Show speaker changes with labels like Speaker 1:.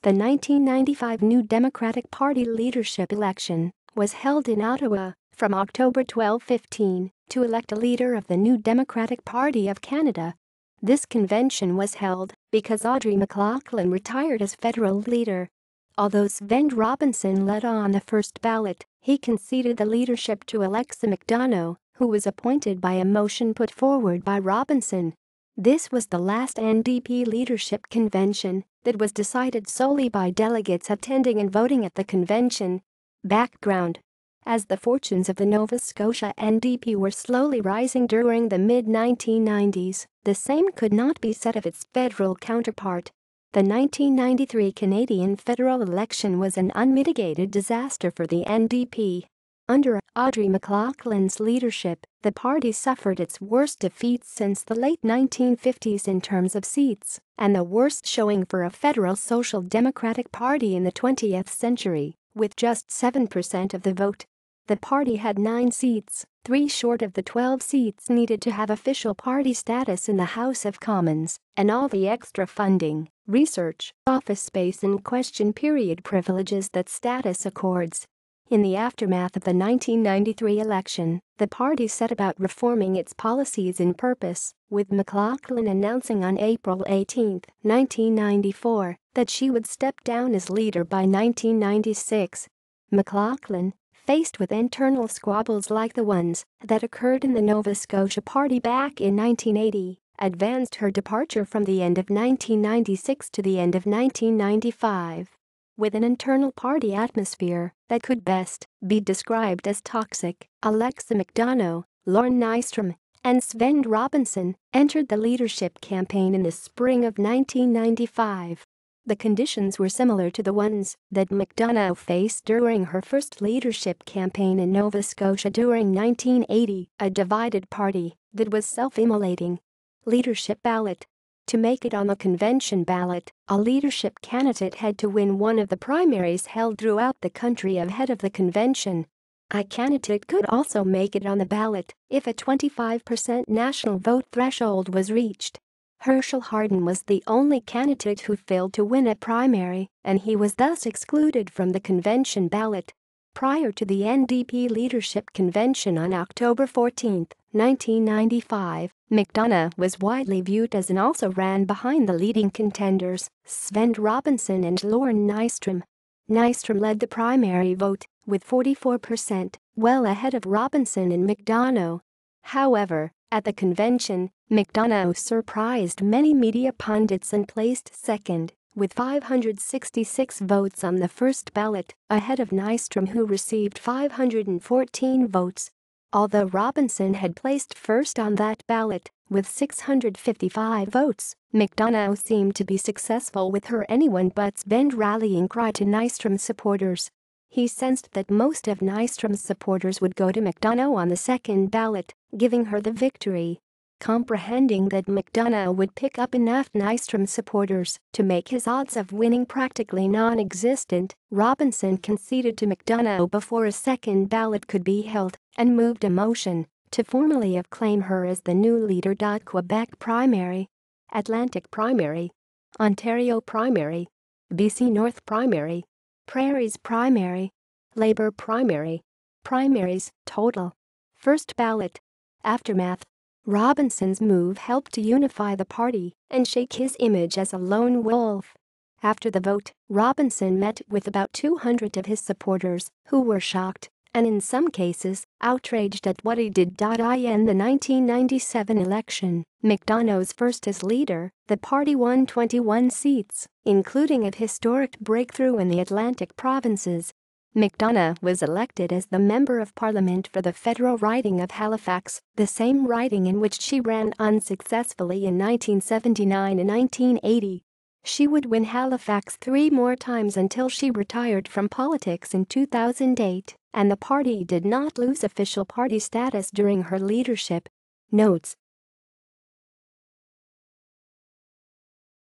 Speaker 1: The 1995 New Democratic Party leadership election was held in Ottawa from October 12-15 to elect a leader of the New Democratic Party of Canada. This convention was held because Audrey McLaughlin retired as federal leader. Although Svend Robinson led on the first ballot, he conceded the leadership to Alexa McDonough, who was appointed by a motion put forward by Robinson. This was the last NDP leadership convention that was decided solely by delegates attending and voting at the convention. Background: as the fortunes of the Nova Scotia NDP were slowly rising during the mid-1990s, the same could not be said of its federal counterpart. The 1993 Canadian federal election was an unmitigated disaster for the NDP. Under Audrey McLaughlin's leadership, the party suffered its worst defeat since the late 1950s in terms of seats, and the worst showing for a federal Social Democratic Party in the 20th century, with just 7% of the vote. The party had 9 seats, 3 short of the 12 seats needed to have official party status in the House of Commons, and all the extra funding, research, office space and question period privileges that status accords. In the aftermath of the 1993 election, the party set about reforming its policies and purpose, with McLaughlin announcing on April 18, 1994, that she would step down as leader by 1996. McLaughlin, faced with internal squabbles like the ones that occurred in the Nova Scotia Party back in 1980, advanced her departure from the end of 1996 to the end of 1995. With an internal party atmosphere that could best be described as toxic, Alexa McDonough, Lorne Nystrom, and Svend Robinson entered the leadership campaign in the spring of 1995. The conditions were similar to the ones that McDonough faced during her first leadership campaign in Nova Scotia during 1980, a divided party that was self-immolating. Leadership ballot. To make it on the convention ballot, a leadership candidate had to win one of the primaries held throughout the country ahead of the convention. A candidate could also make it on the ballot if a 25% national vote threshold was reached. Herschel Hardin was the only candidate who failed to win a primary, and he was thus excluded from the convention ballot. Prior to the NDP leadership convention on October 14, 1995, McDonough was widely viewed as and also ran behind the leading contenders, Svend Robinson and Lorne Nystrom. Nystrom led the primary vote, with 44%, well ahead of Robinson and McDonough. However, at the convention, McDonough surprised many media pundits and placed second, with 566 votes on the first ballot, ahead of Nystrom who received 514 votes. Although Robinson had placed first on that ballot, with 655 votes, McDonough seemed to be successful with her anyone but Svend rallying cry to Nystrom's supporters. He sensed that most of Nystrom's supporters would go to McDonough on the second ballot, giving her the victory. Comprehending that McDonough would pick up enough Nystrom supporters to make his odds of winning practically non-existent, Robinson conceded to McDonough before a second ballot could be held and moved a motion to formally acclaim her as the new leader. Quebec primary, Atlantic primary, Ontario primary, BC North primary, Prairies primary, Labour primary. Primaries total. First ballot. Aftermath. Robinson's move helped to unify the party and shake his image as a lone wolf. After the vote, Robinson met with about 200 of his supporters who were shocked and in some cases outraged at what he did. In the 1997 election, McDonough's first as leader, the party won 21 seats, including a historic breakthrough in the Atlantic provinces. McDonough was elected as the Member of Parliament for the federal riding of Halifax, the same riding in which she ran unsuccessfully in 1979 and 1980. She would win Halifax 3 more times until she retired from politics in 2008, and the party did not lose official party status during her leadership. Notes: